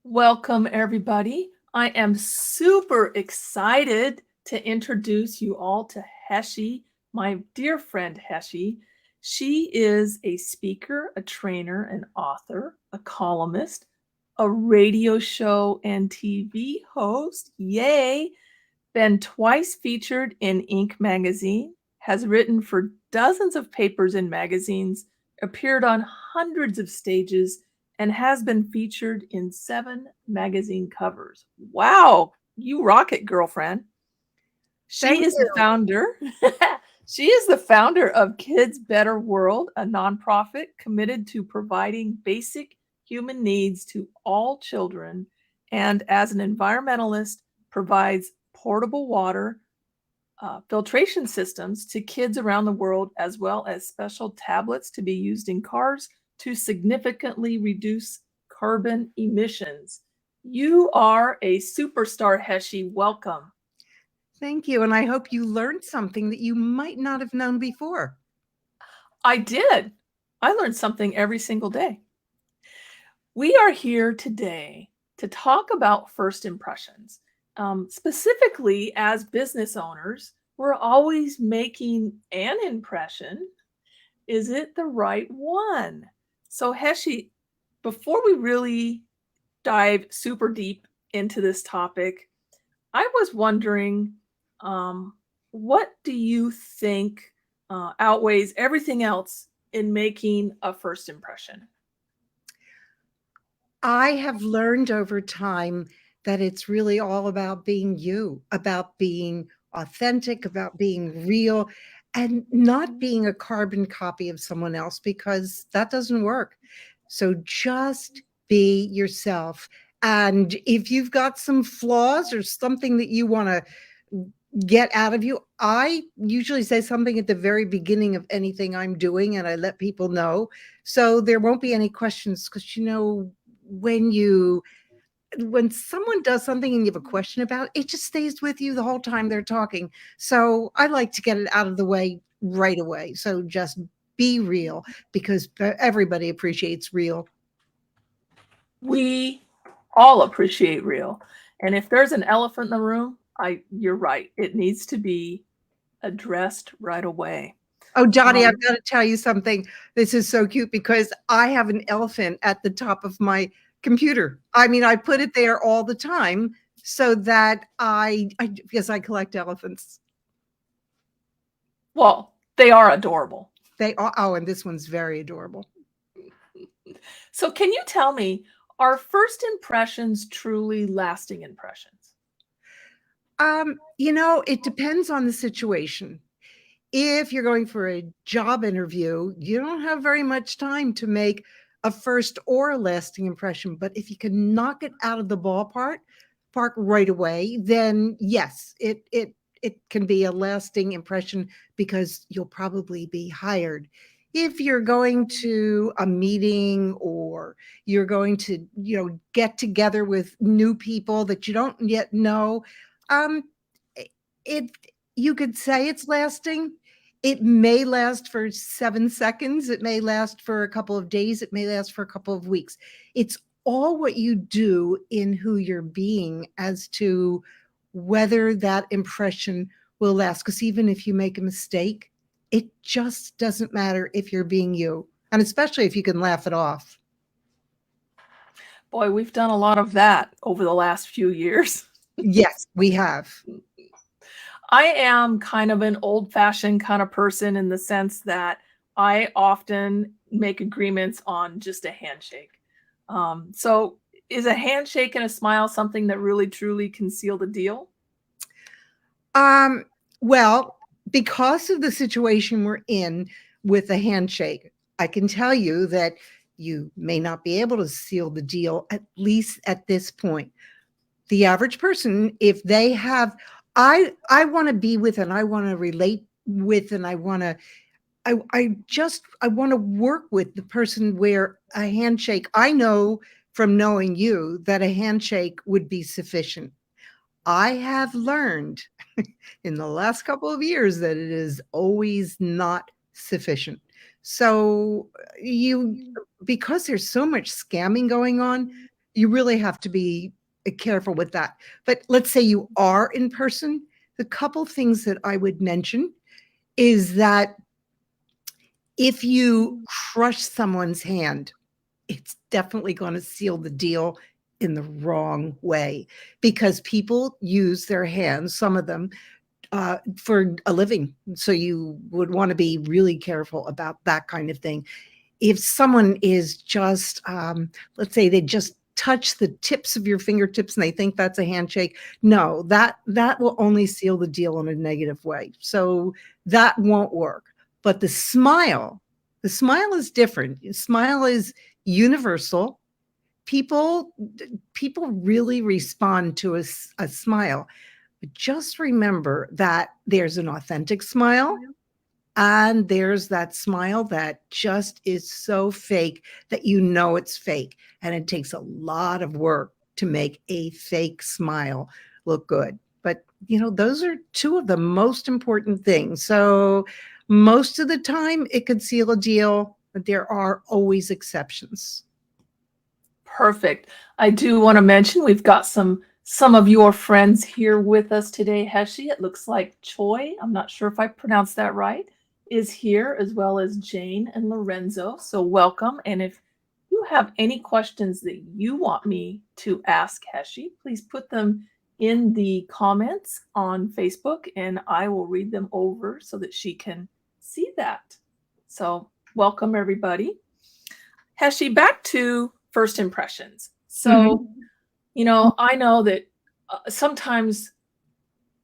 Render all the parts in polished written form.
Welcome, everybody. I am super excited to introduce you all to Heshie, my dear friend Heshie. She is a speaker, a trainer, an author, a columnist, a radio show and TV host. Yay! Been twice featured in Inc. magazine, has written for dozens of papers and magazines, appeared on hundreds of stages, and has been featured in 7 magazine covers. Wow, you rock it, girlfriend. She Thank is the you. founder. She is the founder of Kids Better World, a nonprofit committed to providing basic human needs to all children, and as an environmentalist, provides portable water filtration systems to kids around the world, as well as special tablets to be used in cars to significantly reduce carbon emissions. You are a superstar, Heshie. Welcome. Thank you. And I hope you learned something that you might not have known before. I did. I learned something every single day. We are here today to talk about first impressions. Specifically, as business owners, we're always making an impression. Is it the right one? So, Heshie, before we really dive super deep into this topic, I was wondering, what do you think outweighs everything else in making a first impression? I have learned over time that it's really all about being you, about being authentic, about being real, and not being a carbon copy of someone else because that doesn't work. So just be yourself. And if you've got some flaws or something that you want to get out of you, I usually say something at the very beginning of anything I'm doing and I let people know. So there won't be any questions because when you when someone does something and you have a question about it, just stays with you the whole time they're talking. So I like to get it out of the way right away. So just be real because everybody appreciates real. We all appreciate real. And if there's an elephant in the room, you're right. It needs to be addressed right away. Oh, Dottie, I've Um, got to tell you something. This is so cute because I have an elephant at the top of my computer. I mean, I put it there all the time so that I because I collect elephants. well, they are adorable. They are, oh, and this one's very adorable. So, can you tell me, are first impressions truly lasting impressions? It depends on the situation. If you're going for a job interview, you don't have very much time to make a first or a lasting impression. But if you can knock it out of the park right away, then yes, it can be a lasting impression because you'll probably be hired. If you're going to a meeting or you're going to, get together with new people that you don't yet know, um, it you could say it's lasting. It may last for 7 seconds, it may last for a couple of days, it may last for a couple of weeks. It's all what you do in who you're being as to whether that impression will last. Because even if you make a mistake, it just doesn't matter if you're being you, and especially if you can laugh it off. Boy, we've done a lot of that over the last few years. Yes, we have. I am kind of an old fashioned kind of person in the sense that I often make agreements on just a handshake. So, is a handshake and a smile something that really truly can seal the deal? Um, well, because of the situation we're in with a handshake, I can tell you that you may not be able to seal the deal, at least at this point. The average person, if they have, I want to be with and I want to relate with and I want to work with the person where a handshake, I know from knowing you that a handshake would be sufficient. I have learned in the last couple of years that it is always not sufficient. So you because there's so much scamming going on, You really have to be careful with that. But let's say you are in person. The couple things that I would mention is that if you crush someone's hand, it's definitely going to seal the deal in the wrong way, because people use their hands, some of them, for a living. So you would want to be really careful about that kind of thing. If someone is just, let's say they just touch the tips of your fingertips and they think that's a handshake, no, that will only seal the deal in a negative way. So that won't work. But the smile is different. The smile is universal. People people really respond to a smile. But just remember that there's an authentic smile and there's that smile that just is so fake that you know it's fake. And it takes a lot of work to make a fake smile look good. But, those are two of the most important things. So most of the time it could seal a deal, but there are always exceptions. Perfect. I do want to mention we've got some of your friends here with us today, Heshie. It looks like Choi, I'm not sure if I pronounced that right, is here, as well as Jane and Lorenzo. So welcome. And if you have any questions that you want me to ask Heshie, please put them in the comments on Facebook and I will read them over so that she can see that. So welcome, everybody. Heshie, back to first impressions. So, I know that sometimes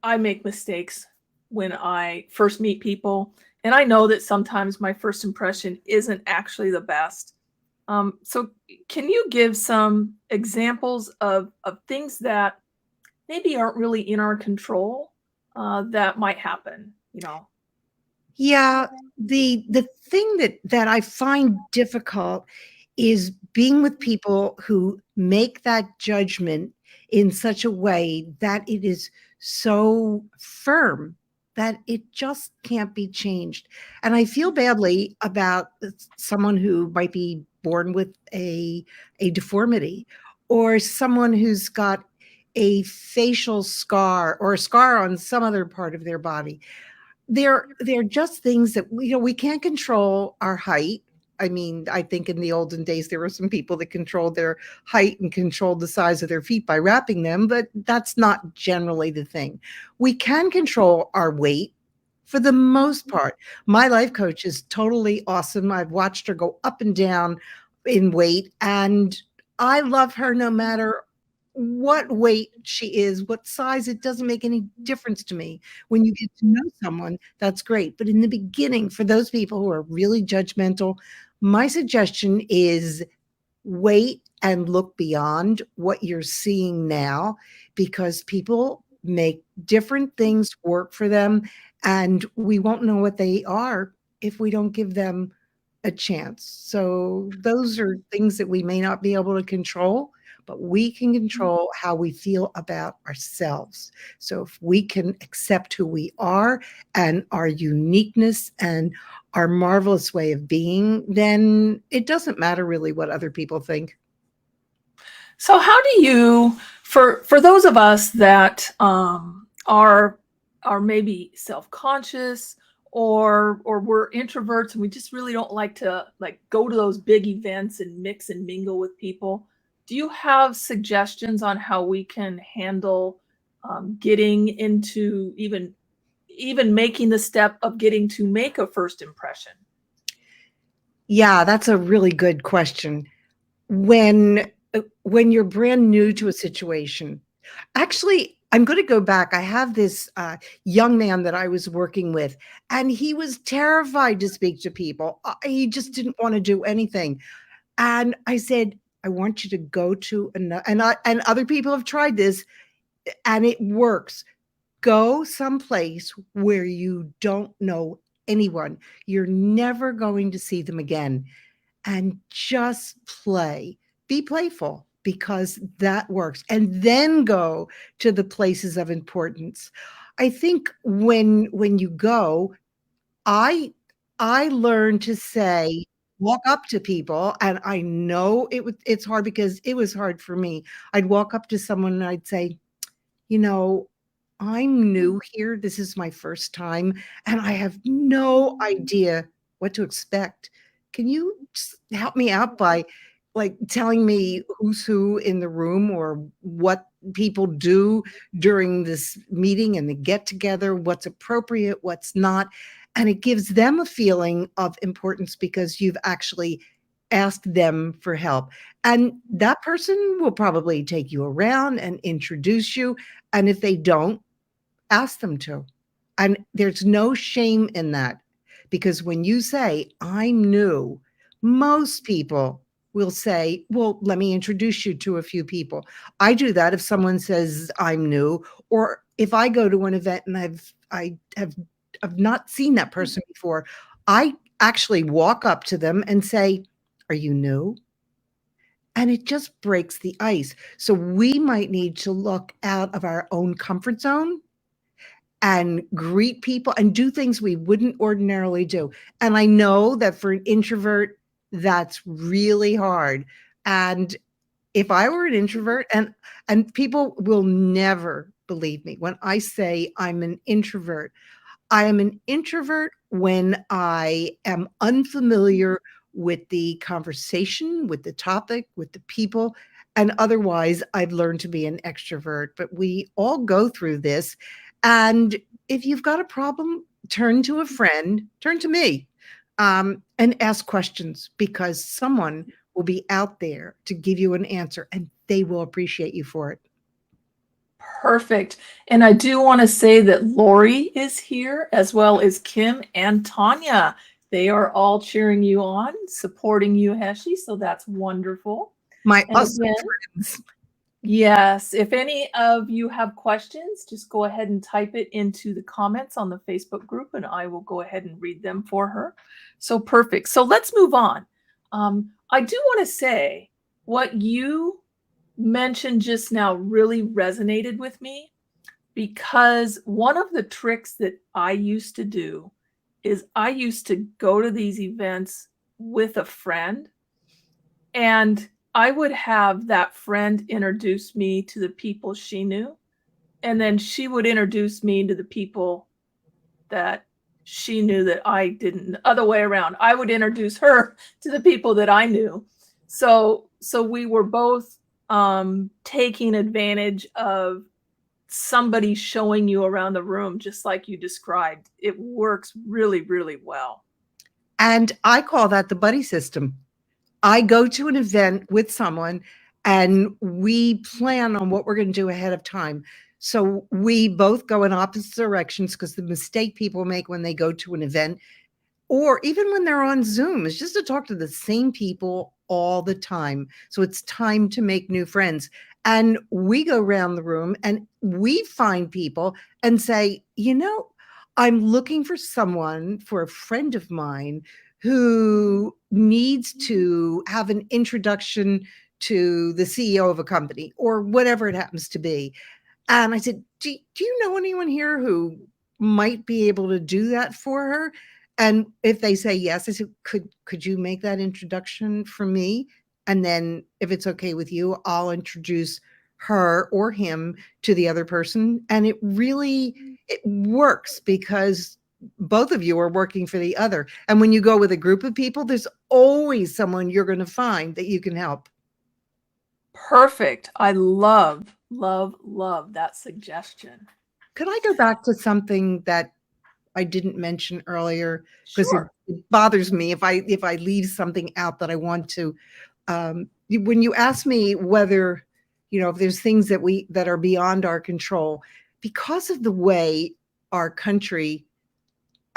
I make mistakes when I first meet people, and I know that sometimes my first impression isn't actually the best. So, can you give some examples of things that maybe aren't really in our control that might happen? Yeah, the thing that I find difficult is being with people who make that judgment in such a way that it is so firm that it just can't be changed. And I feel badly about someone who might be born with a deformity, or someone who's got a facial scar or a scar on some other part of their body. They're just things that we can't control our height. I mean, I think in the olden days there were some people that controlled their height and controlled the size of their feet by wrapping them, but that's not generally the thing. We can control our weight for the most part. My life coach is totally awesome. I've watched her go up and down in weight, and I love her no matter what weight she is, what size. It doesn't make any difference to me. When you get to know someone, that's great. But in the beginning, for those people who are really judgmental, my suggestion is wait and look beyond what you're seeing now, because people make different things work for them, and we won't know what they are if we don't give them a chance. So those are things that we may not be able to control, but we can control how we feel about ourselves. So if we can accept who we are and our uniqueness and our marvelous way of being, then it doesn't matter really what other people think. So how do you, for those of us that are maybe self-conscious or we're introverts and we just really don't like to go to those big events and mix and mingle with people, do you have suggestions on how we can handle getting into even making the step of getting to make a first impression? Yeah, that's a really good question. When you're brand new to a situation, actually, I'm going to go back. I have this young man that I was working with, and he was terrified to speak to people. He just didn't want to do anything. And I said, I want you to go to another, and other people have tried this, and it works. Go someplace where you don't know anyone. You're never going to see them again, and just play. Be playful, because that works. And then go to the places of importance. I think when you go, I I learned to say walk up to people, and I know it's hard because it was hard for me. I'd walk up to someone and I'd say, you know, I'm new here. This is my first time, and I have no idea what to expect. Can you help me out by like telling me who's who in the room or what people do during this meeting and the get together, what's appropriate, what's not? And it gives them a feeling of importance because you've actually asked them for help. And that person will probably take you around and introduce you. And if they don't, ask them to. And there's no shame in that because when you say, I'm new, most people will say, well, let me introduce you to a few people. I do that if someone says I'm new, or if I go to an event and I've not seen that person before, I actually walk up to them and say, are you new? And it just breaks the ice. So we might need to look out of our own comfort zone and greet people and do things we wouldn't ordinarily do. And I know that for an introvert, that's really hard. And if I were an introvert, and people will never believe me when I say I'm an introvert. I am an introvert when I am unfamiliar with the conversation, with the topic, with the people, and otherwise I've learned to be an extrovert. But we all go through this. And if you've got a problem, turn to a friend, turn to me, and ask questions because someone will be out there to give you an answer and they will appreciate you for it. Perfect. And I do want to say that Lori is here as well as Kim and Tanya. They are all cheering you on, supporting you, Heshie. So that's wonderful. My And awesome again, friends. yes, if any of you have questions, just go ahead and type it into the comments on the Facebook group and I will go ahead and read them for her. So perfect. So let's move on. I do want to say what you mentioned just now really resonated with me because one of the tricks that I used to do is I used to go to these events with a friend and I would have that friend introduce me to the people she knew, and then she would introduce me to the people that she knew that I didn't. Other way around. I would introduce her to the people that I knew. So we were both taking advantage of somebody showing you around the room, just like you described. It works really, really well. And I call that the buddy system. I go to an event with someone and we plan on what we're going to do ahead of time. So we both go in opposite directions because the mistake people make when they go to an event or even when they're on Zoom is just to talk to the same people all the time. So it's time to make new friends. And we go around the room and we find people and say, I'm looking for someone, for a friend of mine who needs to have an introduction to the CEO of a company or whatever it happens to be. And I said, do you know anyone here who might be able to do that for her? And if they say yes, I said, could you make that introduction for me? And then if it's okay with you, I'll introduce her or him to the other person. And it works because both of you are working for the other. And when you go with a group of people, there's always someone you're going to find that you can help. Perfect. I love, love, love that suggestion. Could I go back to something that I didn't mention earlier because Sure. it bothers me if I leave something out that I want to. When you ask me whether, if there's things that are beyond our control, because of the way our country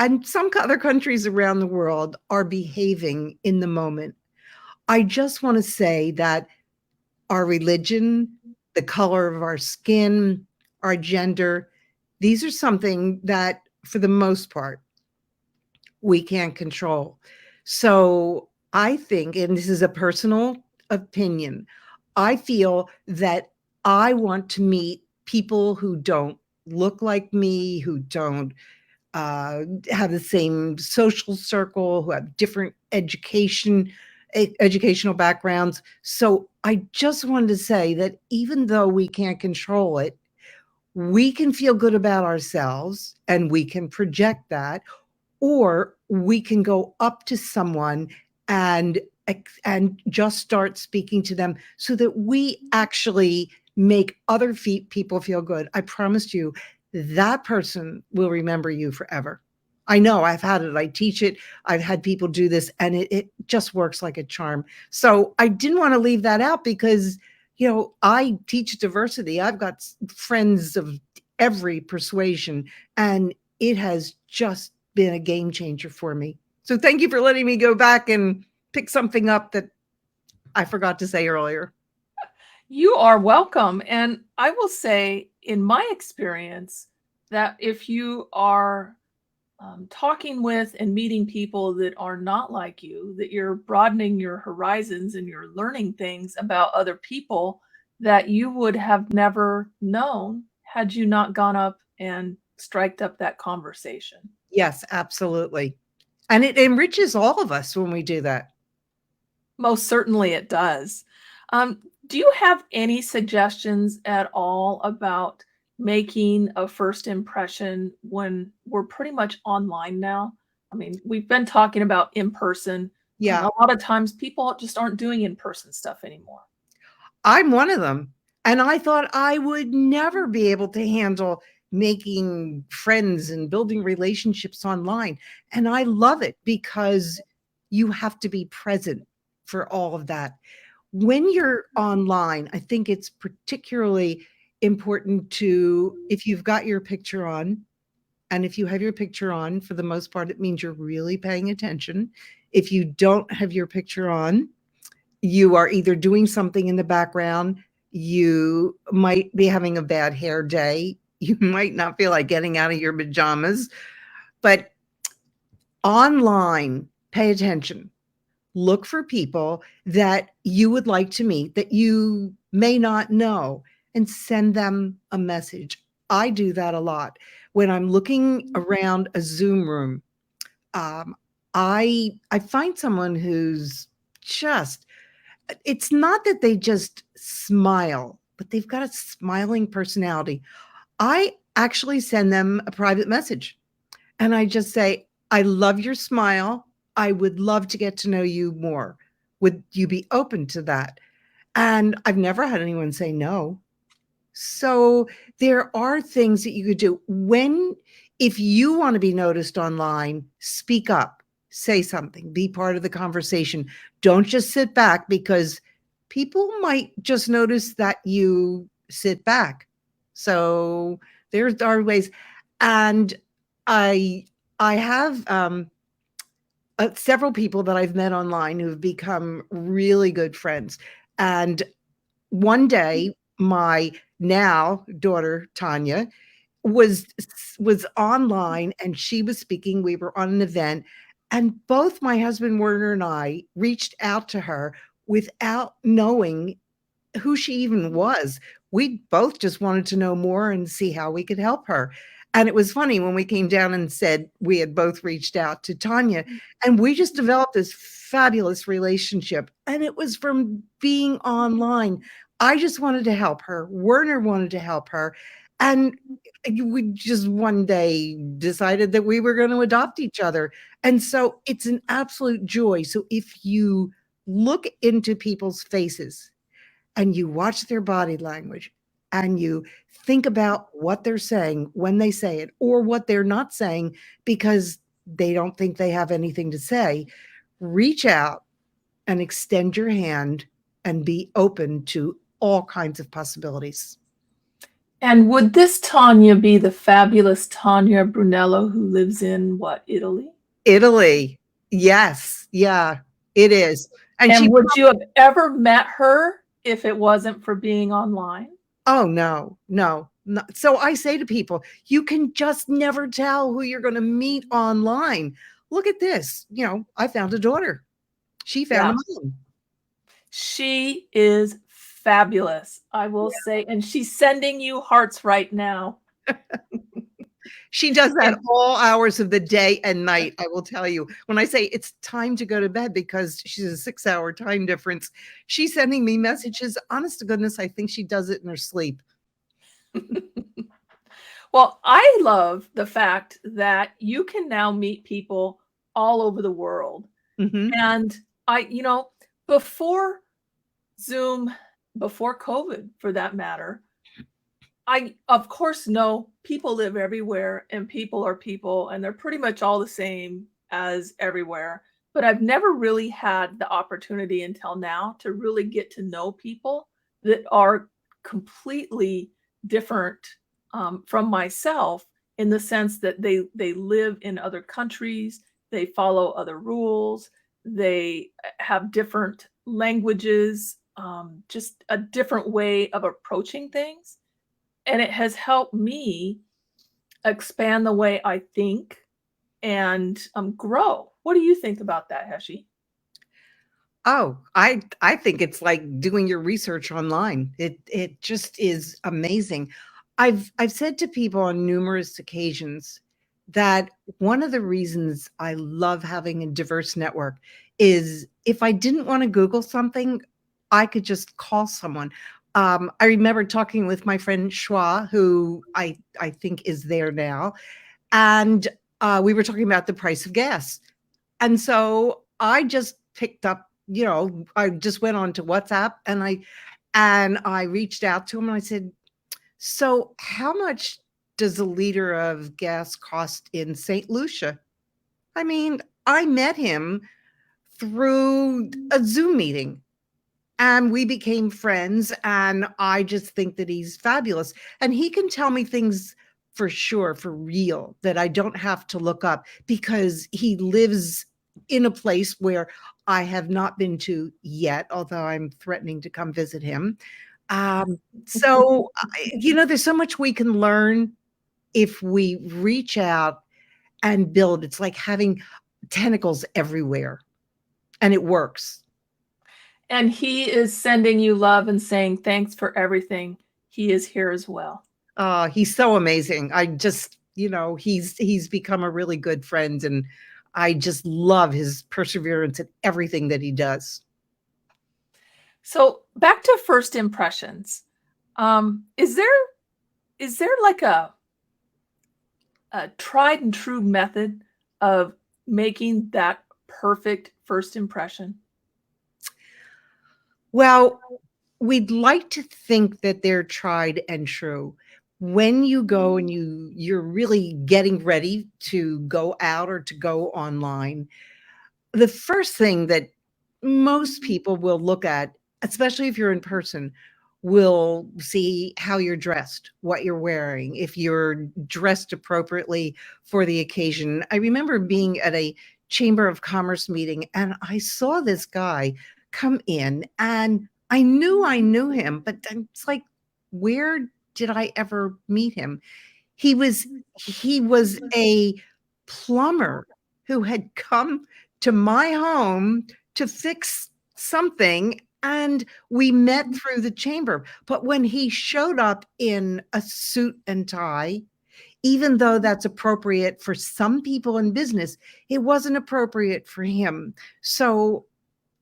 and some other countries around the world are behaving in the moment, I just want to say that our religion, the color of our skin, our gender, these are something that, for the most part, we can't control. So I think, and this is a personal opinion, I feel that I want to meet people who don't look like me, who don't have the same social circle, who have different educational backgrounds. So I just wanted to say that even though we can't control it, we can feel good about ourselves and we can project that, or we can go up to someone and and just start speaking to them so that we actually make other people feel good. I promise you that person will remember you forever. I know, I've had it. I teach it. I've had people do this, and it just works like a charm. So I didn't want to leave that out because, I teach diversity. I've got friends of every persuasion, and it has just been a game changer for me. So thank you for letting me go back and pick something up that I forgot to say earlier. You are welcome. And I will say, in my experience, that if you are talking with and meeting people that are not like you, that you're broadening your horizons and you're learning things about other people that you would have never known had you not gone up and striked up that conversation. Yes, absolutely. And it enriches all of us when we do that. Most certainly it does. Do you have any suggestions at all about making a first impression when we're pretty much online now? I mean, we've been talking about in person, and Yeah, a lot of times people just aren't doing in person stuff anymore. I'm one of them. And I thought I would never be able to handle making friends and building relationships online. And I love it because you have to be present for all of that. When you're online, I think it's particularly important to, if you've got your picture on, and if you have your picture on, for the most part, it means you're really paying attention. If you don't have your picture on, you are either doing something in the background, you might be having a bad hair day, you might not feel like getting out of your pajamas, but online, pay attention. Look for people that you would like to meet that you may not know and send them a message. I do that a lot. When I'm looking around a Zoom room, um, I find someone who's just, it's not that they just smile, but they've got a smiling personality. I actually send them a private message and I just say, I love your smile. I would love to get to know you more. Would you be open to that? And I've never had anyone say no. So there are things that you could do if you want to be noticed online, speak up, say something, be part of the conversation. Don't just sit back because people might just notice that you sit back. So there are ways. And I, I have several people that I've met online who've become really good friends. And one day, my now daughter Tanya was was online and she was speaking. We were on an event, and both my husband Werner and I reached out to her without knowing who she even was. We both just wanted to know more and see how we could help her. And it was funny when we came down and said we had both reached out to Tanya, and we just developed this fabulous relationship. And it was from being online. I just wanted to help her. Werner wanted to help her. And we just one day decided that we were going to adopt each other. And so it's an absolute joy. So if you look into people's faces, and you watch their body language and you think about what they're saying when they say it or what they're not saying because they don't think they have anything to say, reach out and extend your hand and be open to all kinds of possibilities. And would this Tanya be the fabulous Tanya Brunello who lives in what, Italy? Italy. Yes. Yeah, it is. And And she, would you have ever met her if it wasn't for being online? oh, no, no, no. So I say to people, you can just never tell who you're going to meet online. Look at this. I found a daughter. She found a Yeah. mom. She is fabulous, I will say, and she's sending you hearts right now. She does that And all hours of the day and night, I will tell you. When I say it's time to go to bed because she's a 6-hour time difference, she's sending me messages. Honest to goodness, I think she does it in her sleep. well, I love the fact that you can now meet people all over the world. Mhm. And before Zoom, before COVID for that matter, I, of course, know people live everywhere and people are people and they're pretty much all the same as everywhere. But I've never really had the opportunity until now to really get to know people that are completely different from myself in the sense that they live in other countries, they follow other rules, they have different languages, just a different way of approaching things, and it has helped me expand the way I think and, grow. What do you think about that, Heshie? Oh, I think it's like doing your research online. It just is amazing. I've said to people on numerous occasions that one of the reasons I love having a diverse network is if I didn't want to Google something, I could just call someone. I remember talking with my friend Schwa, who I think is there now, and we were talking about the price of gas. And so I just picked up, I just went on to WhatsApp and I reached out to him and I said, "So how much does a liter of gas cost in St. Lucia?" I mean, I met him through a Zoom meeting and we became friends, and I just think that he's fabulous, and he can tell me things for sure, for real, that I don't have to look up because he lives in a place where I have not been to yet, although I'm threatening to come visit him. So there's so much we can learn if we reach out and build. It's like having tentacles everywhere, and it works. And he is sending you love and saying, "Thanks for everything." He is here as well. He's so amazing. I just, he's become a really good friend, and I just love his perseverance in everything that he does. So, back to first impressions. Is there like a tried and true method of making that perfect first impression? Well, we'd like to think that they're tried and true. When you go and you're really getting ready to go out or to go online, the first thing that most people will look at, especially if you're in person, will see how you're dressed, what you're wearing, if you're dressed appropriately for the occasion. I remember being at a Chamber of Commerce meeting and I saw this guy come in and I knew him, but it's like, where did I ever meet him? He was a plumber who had come to my home to fix something, and we met through the chamber. But when he showed up in a suit and tie, even though that's appropriate for some people in business, it wasn't appropriate for him. So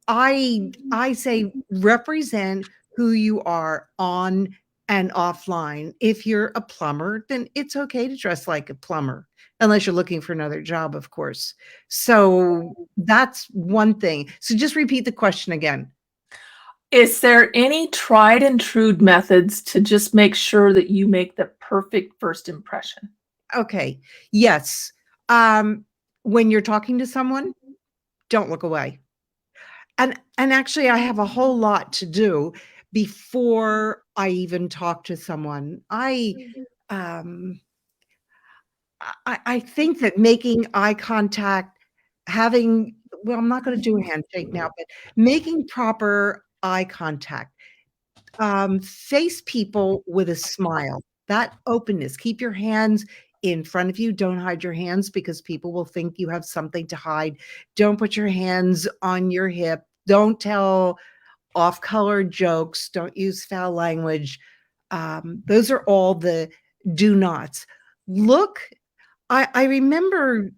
I say represent who you are on and offline. If you're a plumber, then it's okay to dress like a plumber, unless you're looking for another job, of course. So that's one thing. So just repeat the question again. Is there any tried and true methods to just make sure that you make the perfect first impression? Okay. Yes. Um, when you're talking to someone, don't look away. And actually I have a whole lot to do before I even talk to someone. Um I think that making eye contact, having well, I'm not gonna do a handshake now, but making proper eye contact, face people with a smile, that openness. Keep your hands in front of you. Don't hide your hands because people will think you have something to hide. Don't put your hands on your hip. Don't tell off-color jokes. Don't use foul language. Those are all the do nots. Look I remember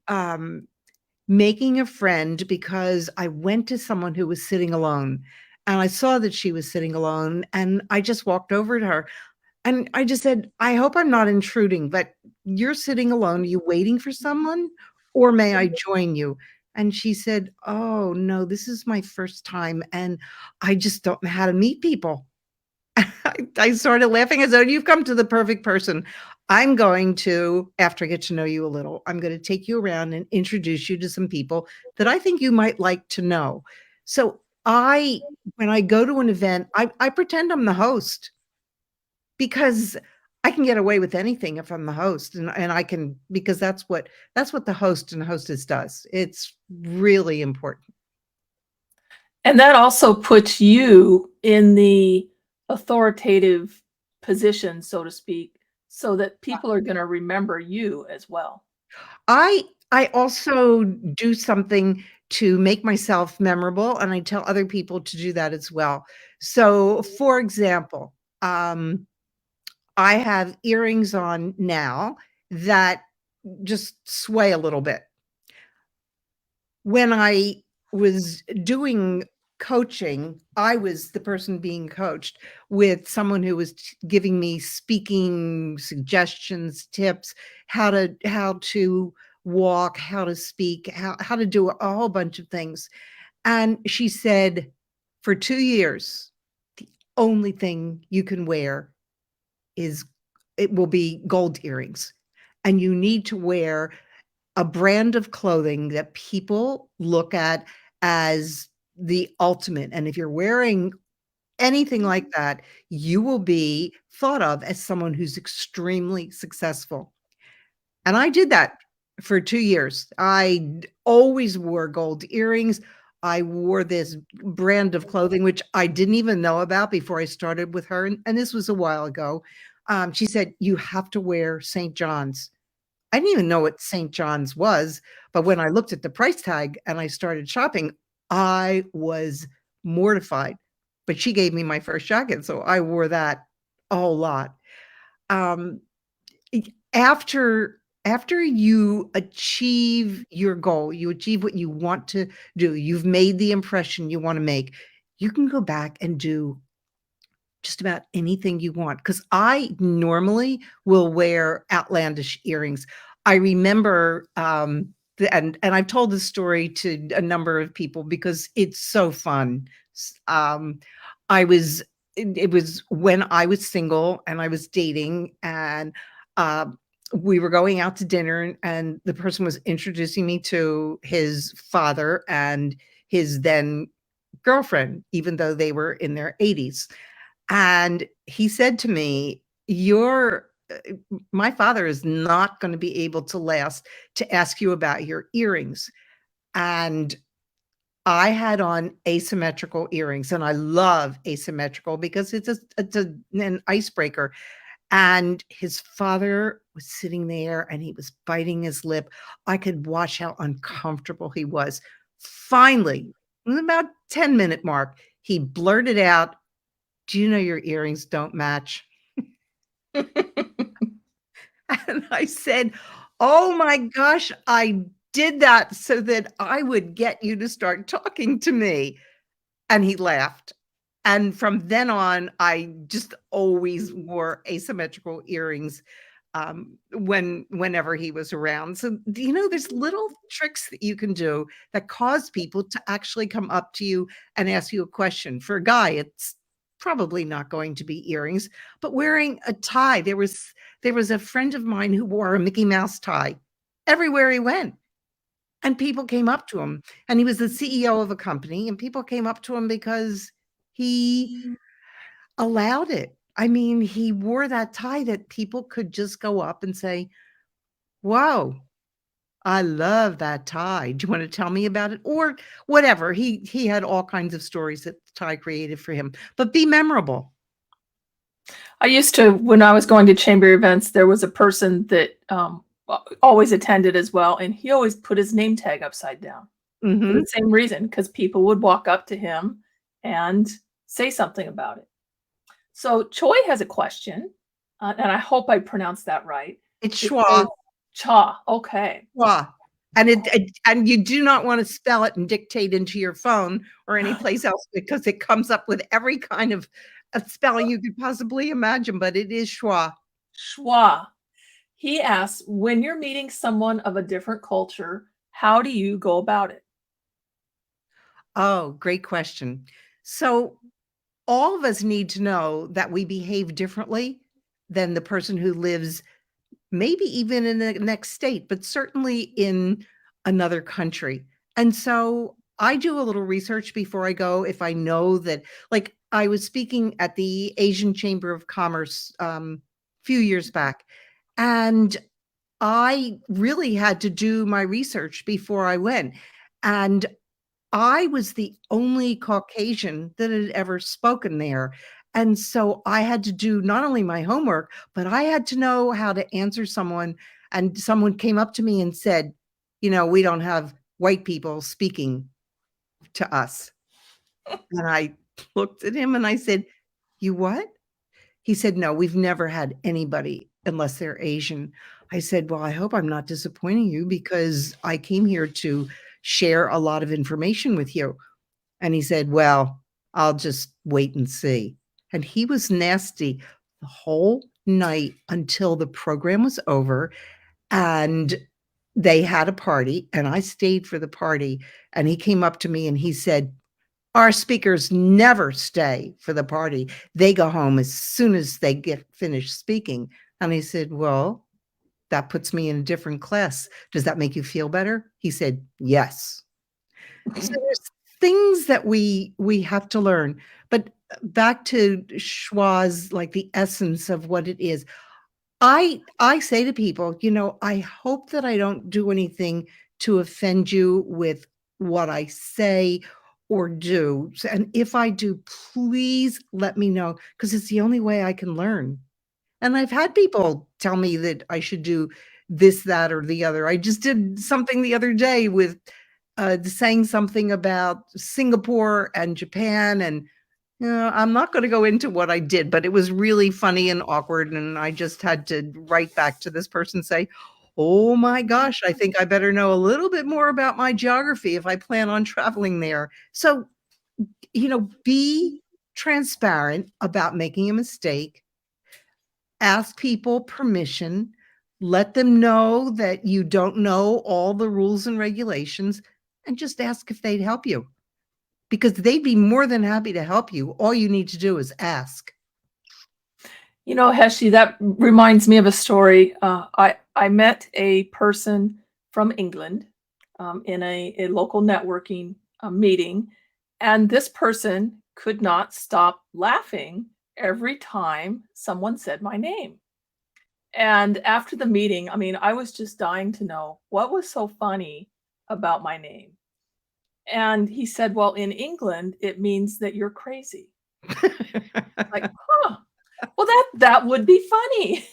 making a friend because I went to someone who was sitting alone, and I saw that she was sitting alone, and I just walked over to her, and I just said, "I hope I'm not intruding, but you're sitting alone. Are you waiting for someone, or may I join you?" And she said, "Oh, no, this is my first time, and I just don't know how to meet people." I started laughing as though you've come to the perfect person. I'm going to, after I get to know you a little, I'm going to take you around and introduce you to some people that I think you might like to know. So when I go to an event, I pretend I'm the host because I can get away with anything if I'm the host, and I can, because that's what the host and hostess does. It's really important. And that also puts you in the authoritative position, so to speak, so that people are gonna remember you as well. I I also do something to make myself memorable, and I tell other people to do that as well. So, for example, I have earrings on now that just sway a little bit. When I was doing coaching, I was the person being coached with someone who was giving me speaking suggestions, tips, how to walk, how to speak, how to do a whole bunch of things. And she said, for 2 years, the only thing you can wear is it will be gold earrings. And you need to wear a brand of clothing that people look at as the ultimate, and if you're wearing anything like that, you will be thought of as someone who's extremely successful. And I did that for 2 years. Always wore gold earrings. I wore this brand of clothing, which I didn't even know about before I started with her, and this was a while ago. She said, "You have to wear St. John's." I didn't even know what St. John's was, but when I looked at the price tag and I started shopping, I was mortified. But she gave me my first jacket, so I wore that a whole lot. Um, after you achieve your goal, you achieve what you want to do, you've made the impression you wanna make, you can go back and do just about anything you want, because I normally will wear outlandish earrings. I remember, and I've told this story to a number of people because it's so fun. I was it was when I was single and I was dating, and, um, we were going out to dinner, and the person was introducing me to his father and his then girlfriend, even though they were in their 80s. And he said to me, "Your my father is not gonna be able to last to ask you about your earrings." And I had on asymmetrical earrings, and I love asymmetrical because an icebreaker. And his father was sitting there, and he was biting his lip. I could watch how uncomfortable he was. Finally, in about 10-minute mark, he blurted out, "Do you know your earrings don't match?" And I said, "Oh my gosh, I did that so that I would get you to start talking to me." And he laughed. And from then on, I just always wore asymmetrical earrings, whenever he was around. So, there's little tricks that you can do that cause people to actually come up to you and ask you a question. For a guy, it's probably not going to be earrings, but wearing a tie. There was a friend of mine who wore a Mickey Mouse tie everywhere he went. And people came up to him, and he was the CEO of a company, and people came up to him because he allowed it. I mean, he wore that tie that people could just go up and say, "Wow, I love that tie. Do you wanna tell me about it?" Or whatever. He had all kinds of stories that the tie created for him, but be memorable. I used to, when I was going to chamber events, there was a person that always attended as well, and he always put his name tag upside down for the Mhm. same reason, because people would walk up to him and say something about it. So Choi has a question, and I hope I pronounced that right. It's It says, schwa. Cha. Okay. Schwa. And you do not want to spell it and dictate into your phone or anyplace else because it comes up with every kind of spelling you could possibly imagine, but it is schwa. Schwa. He asks, when you're meeting someone of a different culture, how do you go about it? Oh, great question. So all of us need to know that we behave differently than the person who lives maybe even in the next state, but certainly in another country. And so I do a little research before I go. If I know that, like, I was speaking at the Asian Chamber of Commerce few years back, and I really had to do my research before I went. And I was the only Caucasian that had ever spoken there. And so I had to do not only my homework, but I had to know how to answer someone. And someone came up to me and said, we don't have white people speaking to us. And I looked at him and I said, "You what?" He said, "No, we've never had anybody unless they're Asian." I said, "Well, I hope I'm not disappointing you because I came here to share a lot of information with you." And he said, "Well, I'll just wait and see." And he was nasty the whole night until the program was over and they had a party and I stayed for the party. And he came up to me and he said, "Our speakers never stay for the party. They go home as soon as they get finished speaking." And I said, "Well, that puts me in a different class. Does that make you feel better?" He said, "Yes." So there's things that we have to learn. But back to schwa's, like the essence of what it is. I say to people, I hope that I don't do anything to offend you with what I say or do. And if I do, please let me know because it's the only way I can learn. And I've had people tell me that I should do this, that, or the other. I just did something the other day with saying something about Singapore and Japan. And I'm not going to go into what I did, but it was really funny and awkward. And I just had to write back to this person, say, "Oh my gosh, I think I better know a little bit more about my geography if I plan on traveling there." So, be transparent about making a mistake. Ask people permission, let them know that you don't know all the rules and regulations, and just ask if they'd help you because they'd be more than happy to help you. All you need to do is ask. Heshie, that reminds me of a story. I met a person from England in a local networking meeting, and this person could not stop laughing every time someone said my name. And after the meeting, I mean, I was just dying to know what was so funny about my name. And he said, "Well, in England, it means that you're crazy." Like, huh. Well, that would be funny.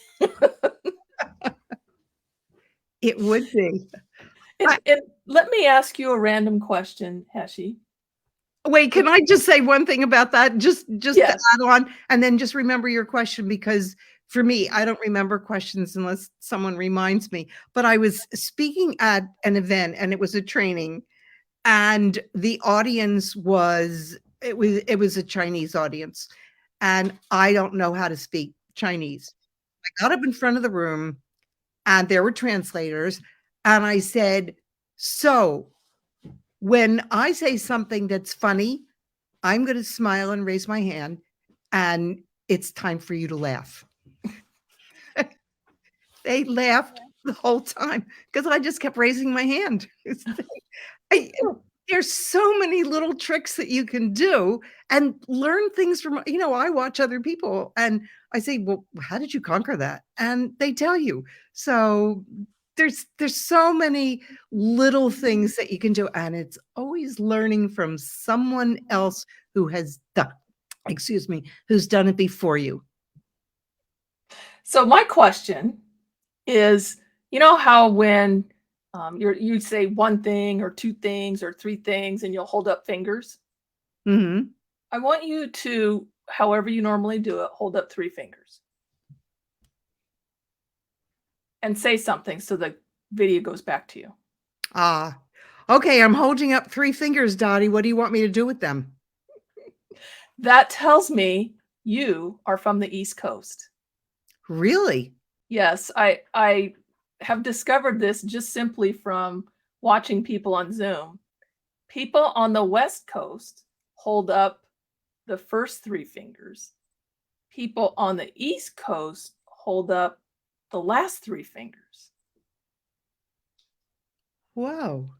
It would be. And let me ask you a random question, Heshie. Wait, can I just say one thing about that? Just to Yes. add on, and then just remember your question because for me, I don't remember questions unless someone reminds me. But I was speaking at an event and it was a training, and the audience was a Chinese audience, and I don't know how to speak Chinese. I got up in front of the room and there were translators, and I said, "So when I say something that's funny, I'm going to smile and raise my hand, and it's time for you to laugh." They laughed the whole time because I just kept raising my hand. I, there's so many little tricks that you can do and learn things from, I watch other people and I say, "Well, how did you conquer that?" And they tell you. So there's so many little things that you can do. And it's always learning from someone else who has done, excuse me, who's done it before you. So my question is, you know how when you say one thing or two things or three things and you'll hold up fingers? Hmm. I want you to, however you normally do it, hold up three fingers. and say something so the video goes back to you. Ah, okay. I'm holding up 3 fingers, Dottie. What do you want me to do with them? That tells me you are from the East Coast. Really? Yes, I have discovered this just simply from watching people on Zoom. People on the West Coast hold up the first 3 fingers. People on the East Coast hold up the last 3 fingers. Whoa.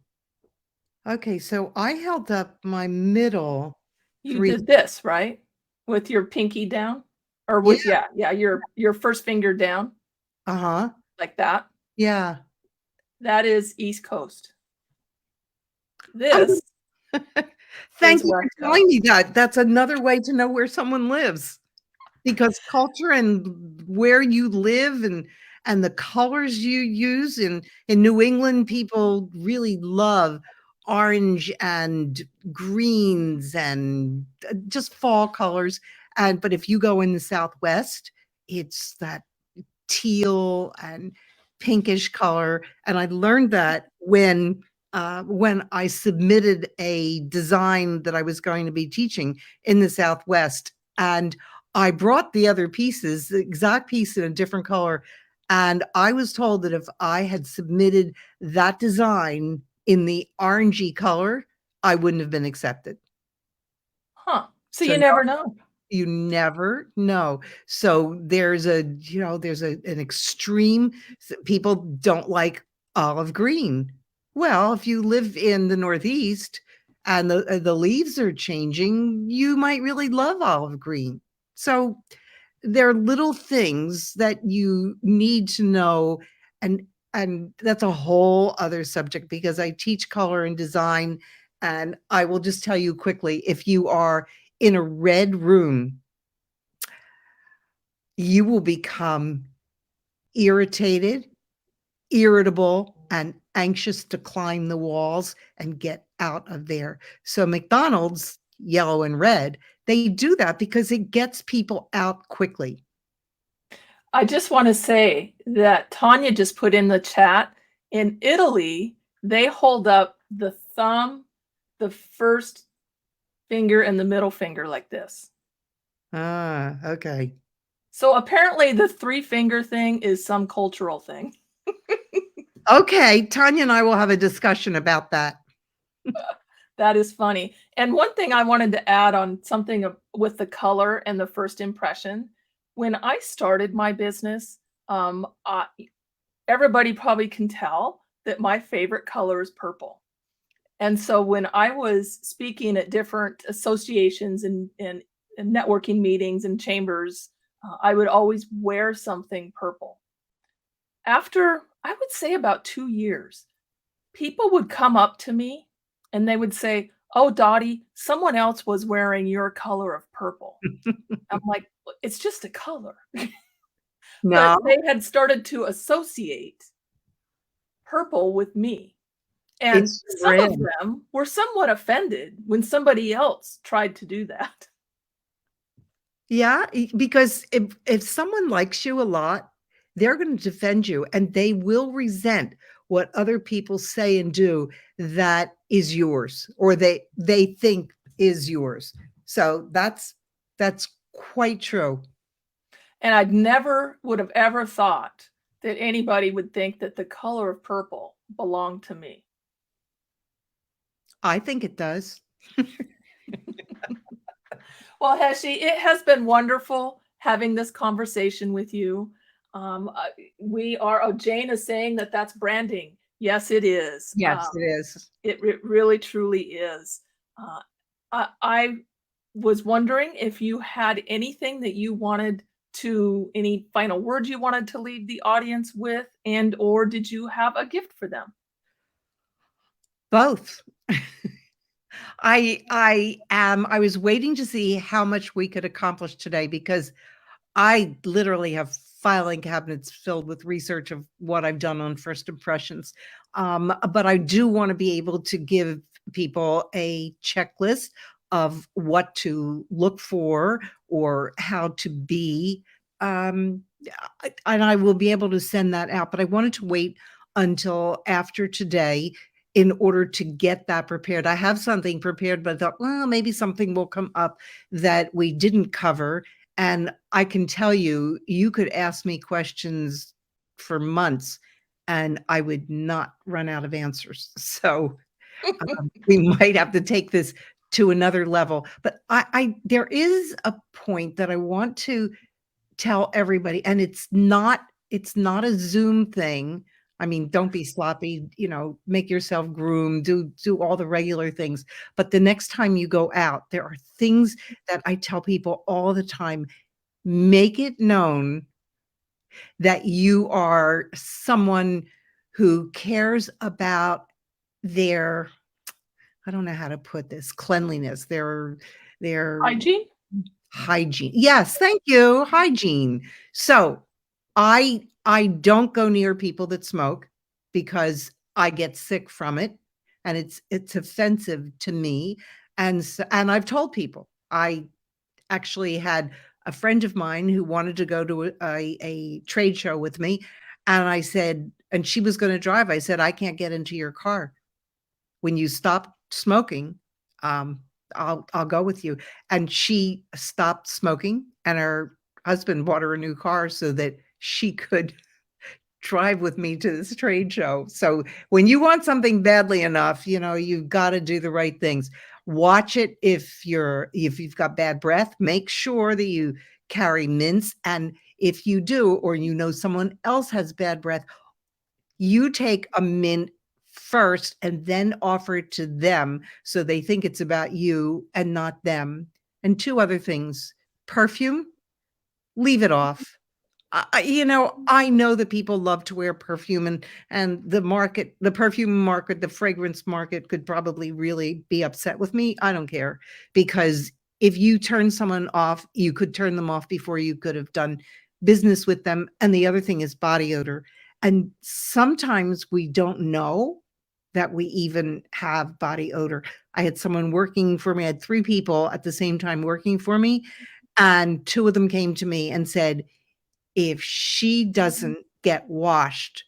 Okay, so I held up my middle You 3. did this, right? With your pinky down? Or Yeah. with your first finger down Uh-huh. like that. Yeah. That is East Coast. Oh, This thank is you West for telling Coast. me that. That's another way to know where someone lives. Because culture and where you live and the colors you use in New England, people really love orange and greens and just fall colors. And but if you go in the Southwest, it's that teal and pinkish color. And I learned that when I submitted a design that I was going to be teaching in the Southwest. And I brought the other pieces, the exact piece in a different color. And I was told that if I had submitted that design in the orangey color, I wouldn't have been accepted. Huh. So So you never know. you never know. So there's an extreme. People don't like olive green. Well, if you live in the Northeast and the leaves are changing, you might really love olive green. So there are little things that you need to know, and that's a whole other subject because I teach color and design. And I will just tell you quickly, if you are in a red room, you will become irritated, irritable, and anxious to climb the walls and get out of there. So McDonald's, yellow and red, they do that because it gets people out quickly. I just want to say that Tanya just put in the chat, in Italy, they hold up the thumb, the first finger, and the middle finger like this. Ah, okay. So apparently the 3 finger thing is some cultural thing. Okay, Tanya and I will have a discussion about that. That is funny. And one thing I wanted to add on something with the color and the first impression. When I started my business, everybody probably can tell that my favorite color is purple. And so when I was speaking at different associations and networking meetings and chambers, I would always wear something purple. After, I would say about 2 years, people would come up to me and they would say, "Oh, Dottie, someone else was wearing your color of purple." I'm like, "It's just a color." But No, they had started to associate purple with me. And it's some of red. them were somewhat offended when somebody else tried to do that. Yeah, because if someone likes you a lot, they're going to defend you and they will resent what other people say and do that is yours or they think is yours. So that's quite true. And I'd never would have ever thought that anybody would think that the color of purple belonged to me. I think it does. Well, Heshie, it has been wonderful having this conversation with you. We are, oh, Jane is saying that that's branding. Yes, it is. Yes, it is. It really, truly is. Uh, I was wondering if you had anything that you wanted to, any final words you wanted to leave the audience with, and or did you have a gift for them? Both. I was waiting to see how much we could accomplish today because I literally have filing cabinets filled with research of what I've done on first impressions. But I do want to be able to give people a checklist of what to look for or how to be and I will be able to send that out, but I wanted to wait until after today in order to get that prepared. I have something prepared, but I thought, well, maybe something will come up that we didn't cover. And I can tell you, you could ask me questions for months and I would not run out of answers. So we might have to take this to another level. But there is a point that I want to tell everybody, and it's not a Zoom thing. I mean, don't be sloppy, make yourself groom, do all the regular things. But the next time you go out, there are things that I tell people all the time. Make it known that you are someone who cares about their, I don't know how to put this, cleanliness, their Hygiene? hygiene. Yes, thank you. Hygiene. So I don't go near people that smoke because I get sick from it and it's offensive to me. And I've told people. I actually had a friend of mine who wanted to go to a trade show with me, and I said, and she was going to drive. I said, I can't get into your car. When you stop smoking, I'll go with you. And she stopped smoking, and her husband bought her a new car so that she could drive with me to this trade show. So when you want something badly enough, you've got to do the right things. Watch it. If you've got bad breath, make sure that you carry mints. And if you do, or someone else has bad breath, you take a mint first and then offer it to them so they think it's about you and not them. And two other things: perfume, leave it off. I know that people love to wear perfume, and the perfume market, the fragrance market could probably really be upset with me. I don't care, because if you turn someone off, you could turn them off before you could have done business with them. And the other thing is body odor. And sometimes we don't know that we even have body odor. I had someone working for me. I had 3 people at the same time working for me, and 2 of them came to me and said, if she doesn't get washed,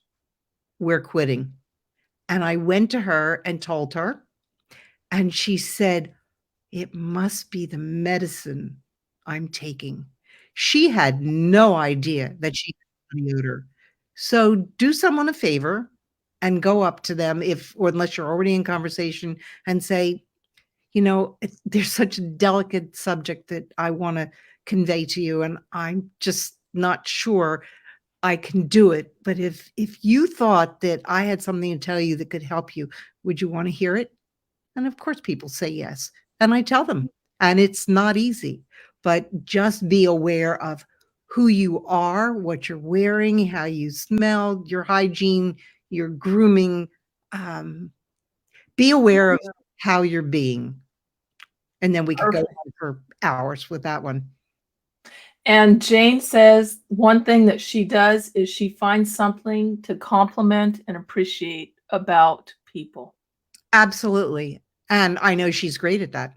we're quitting. And I went to her and told her, and she said, it must be the medicine I'm taking. She had no idea that she had body odor. So do someone a favor and go up to them, or unless you're already in conversation, and say, there's such a delicate subject that I want to convey to you, and I'm just not sure I can do it. But if you thought that I had something to tell you that could help you, would you want to hear it? And of course, people say yes. And I tell them, and it's not easy, but just be aware of who you are, what you're wearing, how you smell, your hygiene, your grooming. Be aware of how you're being. And then we could go on for hours with that one. And Jane says one thing that she does is she finds something to compliment and appreciate about people. Absolutely. And I know she's great at that.